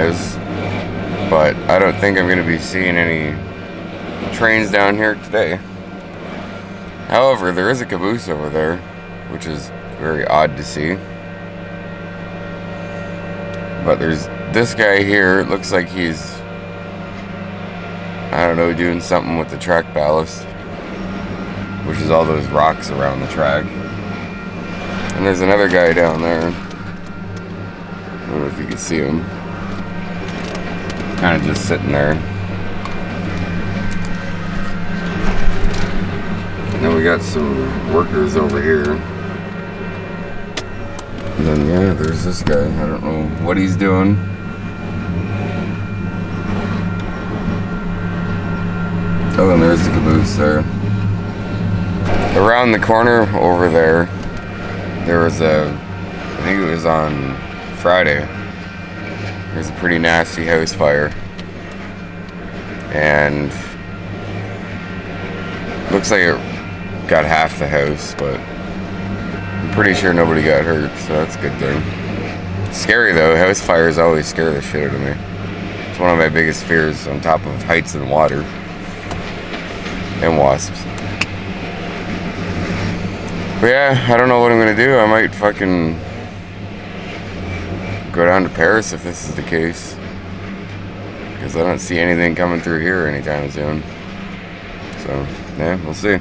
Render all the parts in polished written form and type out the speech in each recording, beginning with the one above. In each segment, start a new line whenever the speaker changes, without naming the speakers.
is, but I don't think I'm going to be seeing any trains down here today. However, there is a caboose over there, which is very odd to see. But there's this guy here. It looks like he's, I don't know, doing something with the track ballast, which is all those rocks around the track. And there's another guy down there. I don't know if you can see him. Kind of just sitting there. And then we got some workers over here. And then, yeah, there's this guy. I don't know what he's doing. Oh, and there's the caboose there. Around the corner over there, there was I think it was on Friday, there's a pretty nasty house fire. And looks like it got half the house, but I'm pretty sure nobody got hurt, so that's a good thing. It's scary though, house fires always scare the shit out of me. It's one of my biggest fears, on top of heights and water. And wasps. But yeah, I don't know what I'm gonna do. I might fucking go down to Paris if this is the case, because I don't see anything coming through here anytime soon. So yeah, we'll see.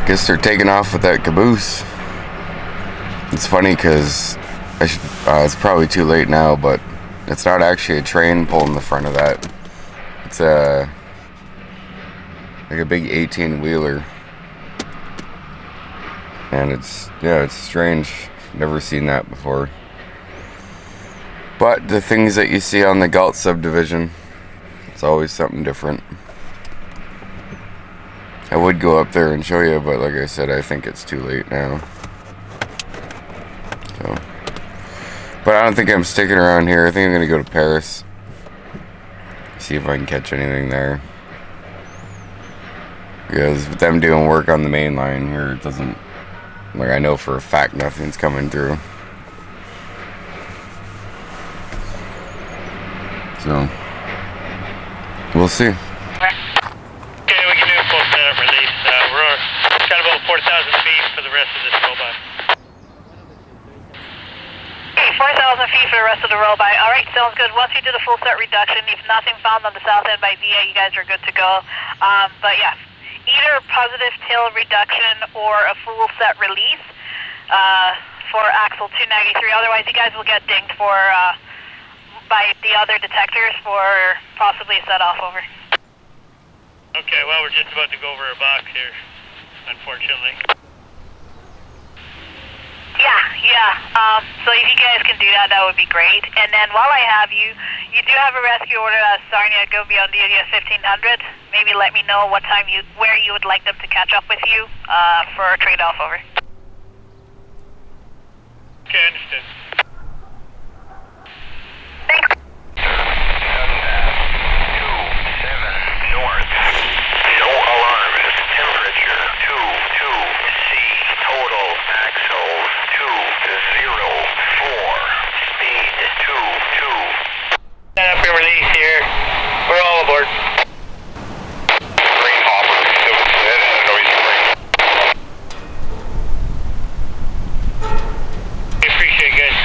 Guess they're taking off with that caboose. It's funny because it's probably too late now, but it's not actually a train pulling the front of that. It's like a big 18-wheeler, and it's strange. Never seen that before. But the things that you see on the Galt subdivision, it's always something different. I would go up there and show you, but like I said, I think it's too late now. So, but I don't think I'm sticking around here. I think I'm gonna go to Paris. See if I can catch anything there. Because with them doing work on the main line here, it doesn't, like, I know for a fact nothing's coming through. So, we'll see.
4,000 feet for the rest of this roll-by.
4,000 feet for the rest of the roll-by. All right, sounds good. Once you do the full set reduction, if nothing found on the south end by VA, you guys are good to go. But yeah, either a positive tail reduction or a full set release for axle 293. Otherwise, you guys will get dinged for by the other detectors for possibly a set off over.
Okay, well, we're just about to go over a box here, unfortunately.
Yeah. So if you guys can do that, that would be great. And then while I have you, you do have a rescue order at Sarnia go beyond duty at 1500. Maybe let me know what time where you would like them to catch up with you for a trade-off over.
Okay, understood.
Thanks.
Dundas, 27 north. No alarms. Temperature 22C. Total axles 204. Speed 22.
Set up your release here. We're all aboard.
Green hopper, 7 head and noisy ring.
We appreciate it, guys.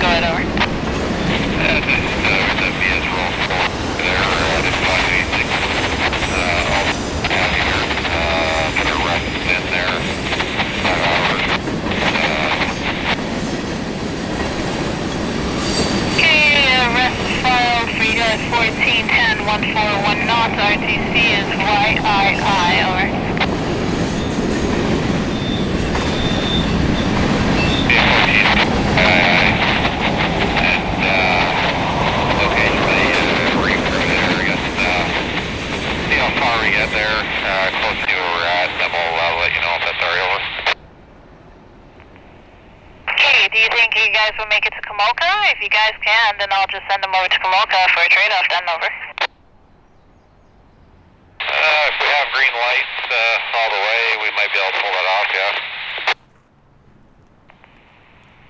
Go ahead, over.
The VS roll full. They're at 586. All passenger. Put a rest in there. 5 hours.
Okay, rest file for you guys 1410 141 knots. RTC is YII, over.
There, close to where we're at, then we'll let you know if that's already over.
Okay, do you think you guys will make it to Kamoka? If you guys can, then I'll just send them over to Kamoka for a trade-off then, over.
If we have green lights all the way, we might be able to pull that off, yeah.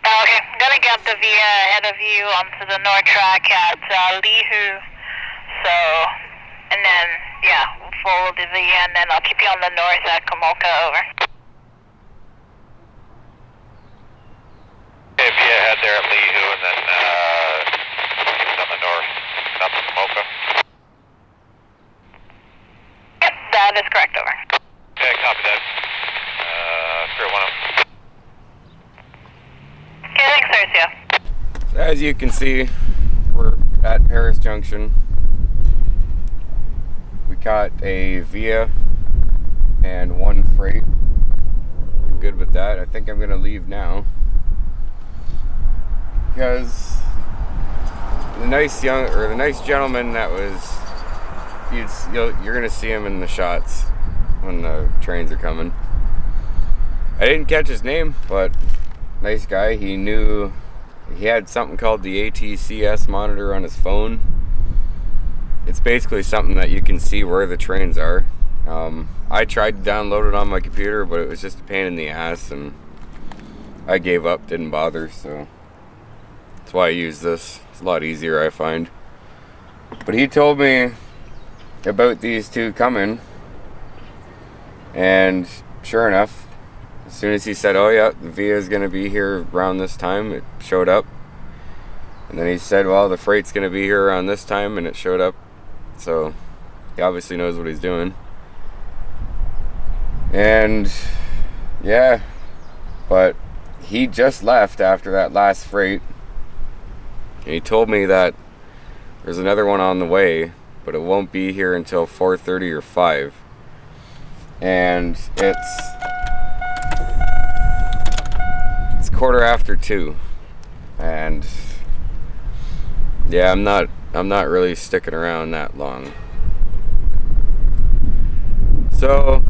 Okay, I'm gonna get the VIA ahead of you onto the north track at Lihu, so, and then, yeah, we'll follow the VIA and then I'll keep you on the north at Kamoka, over.
Okay, if you head there at Lihu and then on the north, up to Mocha.
Yep, that is correct, over.
Okay, copy that. 301.
Okay, thanks, Sergio.
So as you can see, we're at Paris Junction. We caught a Via and one freight. I'm good with that. I think I'm gonna leave now because the nice gentleman that was, you're gonna see him in the shots when the trains are coming. I didn't catch his name, but nice guy. He knew he had something called the ATCS monitor on his phone. It's basically something that you can see where the trains are. I tried to download it on my computer, but it was just a pain in the ass, and I gave up, didn't bother, so that's why I use this. It's a lot easier, I find. But he told me about these two coming, and sure enough, as soon as he said, oh yeah, the Via is going to be here around this time, it showed up. And then he said, well, the freight's going to be here around this time, and it showed up. So he obviously knows what he's doing. And yeah, but he just left after that last freight. And he told me that there's another one on the way, but it won't be here until 4:30 or 5. And it's 2:15. And yeah, I'm not really sticking around that long. So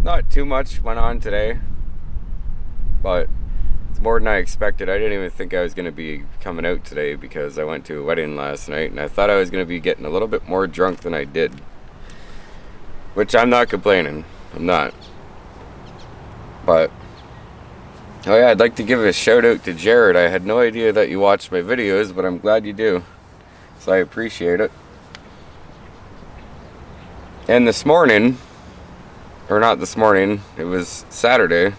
not too much went on today, but it's more than I expected. I didn't even think I was going to be coming out today because I went to a wedding last night and I thought I was going to be getting a little bit more drunk than I did, which I'm not complaining. I'm not. But oh yeah, I'd like to give a shout out to Jared. I had no idea that you watched my videos, but I'm glad you do. So I appreciate it. And this morning, or not this morning, it was Saturday.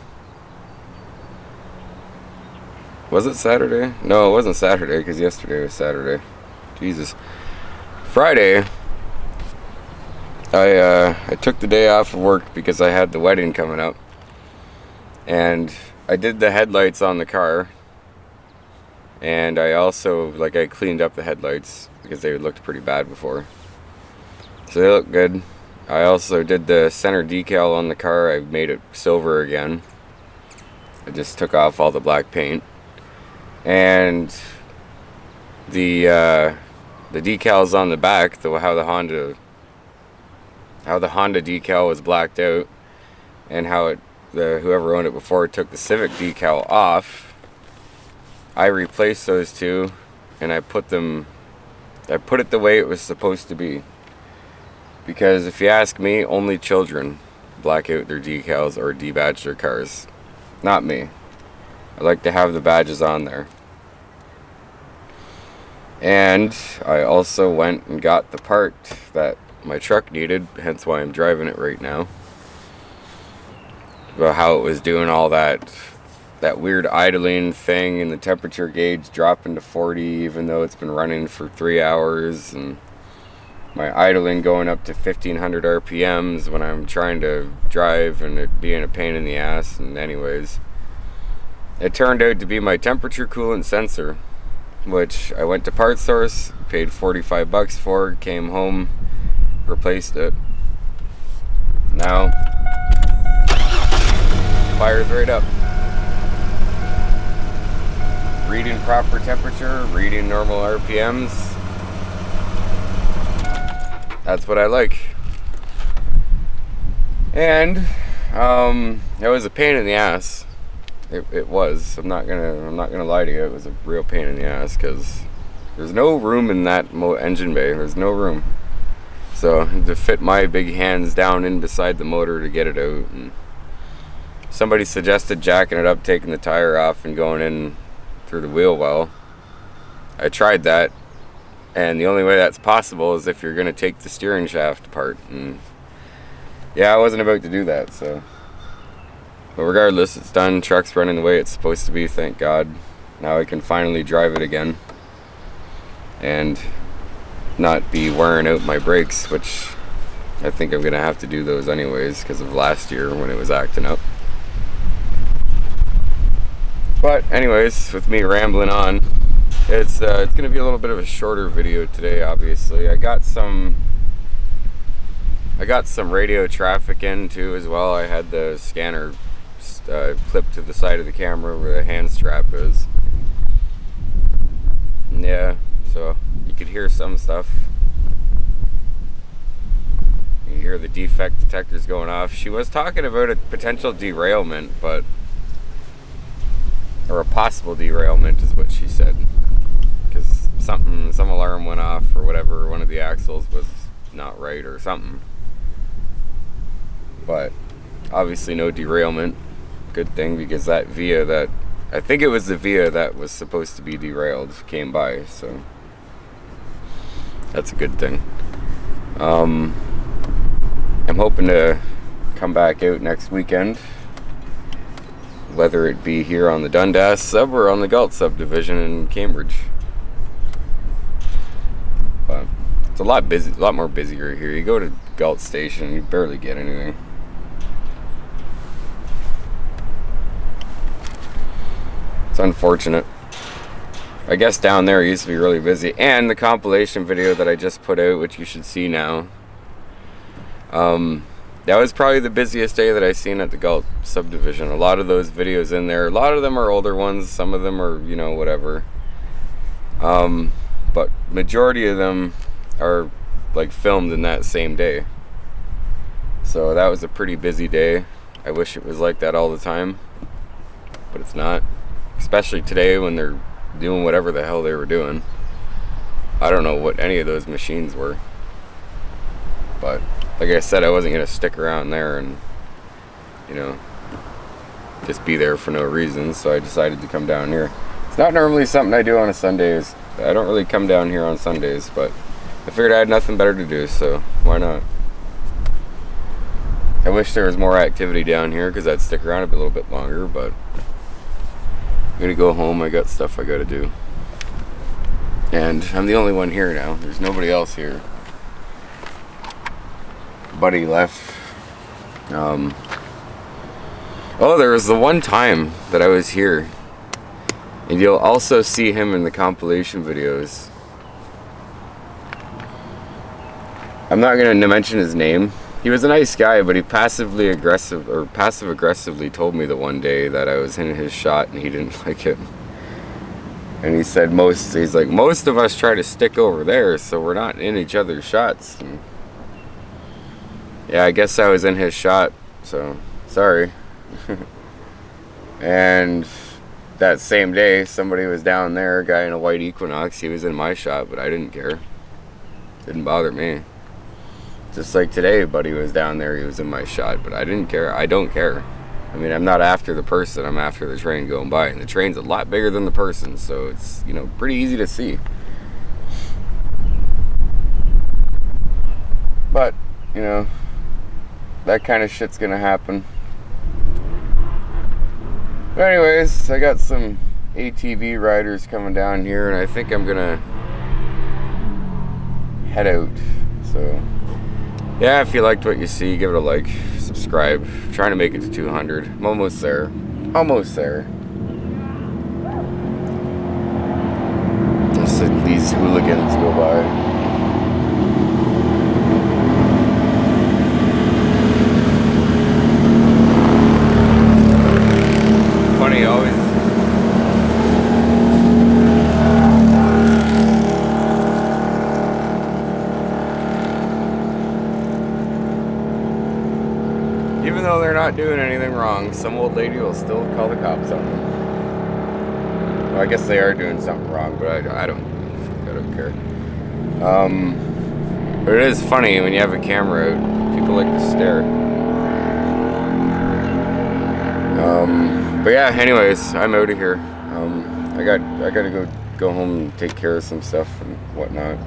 Was it Saturday? No, it wasn't Saturday because yesterday was Saturday. Jesus. Friday, I took the day off of work because I had the wedding coming up. And I did the headlights on the car, and I also, I cleaned up the headlights because they looked pretty bad before. So they look good. I also did the center decal on the car. I made it silver again. I just took off all the black paint. And the decals on the back, how the Honda decal was blacked out, and how whoever owned it before took the Civic decal off. I replaced those two, and I put it the way it was supposed to be. Because if you ask me, only children black out their decals or debadge their cars. Not me. I like to have the badges on there. And I also went and got the part that my truck needed, hence why I'm driving it right now. About how it was doing all that that weird idling thing and the temperature gauge dropping to 40 even though it's been running for 3 hours, and my idling going up to 1500 RPMs when I'm trying to drive and it being a pain in the ass. And anyways, it turned out to be my temperature coolant sensor, which I went to Parts Source, paid 45 bucks for, came home, replaced it. Now, fires right up. Reading proper temperature, reading normal RPMs. That's what I like. And it was a pain in the ass. It was. I'm not gonna lie to you. It was a real pain in the ass because there's no room in that engine bay. There's no room. So I had to fit my big hands down in beside the motor to get it out. And somebody suggested jacking it up, taking the tire off, and going in through the wheel well. I tried that, and the only way that's possible is if you're going to take the steering shaft apart. And yeah, I wasn't about to do that. So, but regardless, it's done. Truck's running the way it's supposed to be, thank God. Now I can finally drive it again and not be wearing out my brakes, which I think I'm going to have to do those anyways because of last year when it was acting up. But anyways, with me rambling on, it's going to be a little bit of a shorter video today. Obviously, I got some radio traffic in too as well. I had the scanner clipped to the side of the camera where the hand strap is. Yeah, so you could hear some stuff. You hear the defect detectors going off. She was talking about a potential derailment, but or a possible derailment is what she said, because some alarm went off or whatever, one of the axles was not right or something. But obviously no derailment. Good thing, because that Via that I think it was the Via that was supposed to be derailed came by, so that's a good thing. I'm hoping to come back out next weekend, whether it be here on the Dundas sub or on the Galt subdivision in Cambridge. But it's a lot more busier here. You go to Galt station, you barely get anything. It's unfortunate. I guess down there it used to be really busy. And the compilation video that I just put out, which you should see now, that was probably the busiest day that I've seen at the Galt subdivision. A lot of those videos in there, a lot of them are older ones, some of them are, you know, whatever. But majority of them are like filmed in that same day. So that was a pretty busy day. I wish it was like that all the time, but it's not. Especially today when they're doing whatever the hell they were doing. I don't know what any of those machines were. But like I said, I wasn't going to stick around there and, you know, just be there for no reason. So I decided to come down here. It's not normally something I do on a Sundays. I don't really come down here on Sundays, but I figured I had nothing better to do, so why not? I wish there was more activity down here because I'd stick around a little bit longer, but I'm going to go home. I got stuff I got to do. And I'm the only one here now. There's nobody else here. Buddy left. Oh, there was the one time that I was here, and you'll also see him in the compilation videos. I'm not going to mention his name. He was a nice guy, but he passive aggressively told me the one day that I was in his shot and he didn't like it. And he said most of us try to stick over there, so we're not in each other's shots. And yeah, I guess I was in his shot, so sorry. And that same day, somebody was down there, a guy in a white Equinox, he was in my shot, but I didn't care. Didn't bother me. Just like today, buddy was down there, he was in my shot, but I didn't care. I don't care. I mean, I'm not after the person, I'm after the train going by, and the train's a lot bigger than the person, so it's, you know, pretty easy to see. But, you know, that kind of shit's gonna happen. Anyways, I got some ATV riders coming down here, and I think I'm gonna head out. So yeah, if you liked what you see, give it a like, subscribe. I'm trying to make it to 200. I'm almost there. Almost there. Just let these hooligans go by. Funny, always. Even though they're not doing anything wrong, some old lady will still call the cops on them. Well, I guess they are doing something wrong, but I don't care. But it is funny when you have a camera out, people like to stare. But yeah, anyways, I'm out of here. I gotta go home and take care of some stuff and whatnot.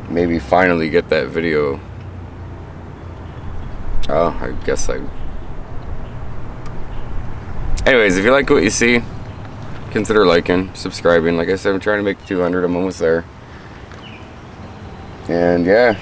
Maybe finally get that video. Oh, I guess anyways, if you like what you see, consider liking, subscribing. Like I said, I'm trying to make 200. I'm almost there. And yeah.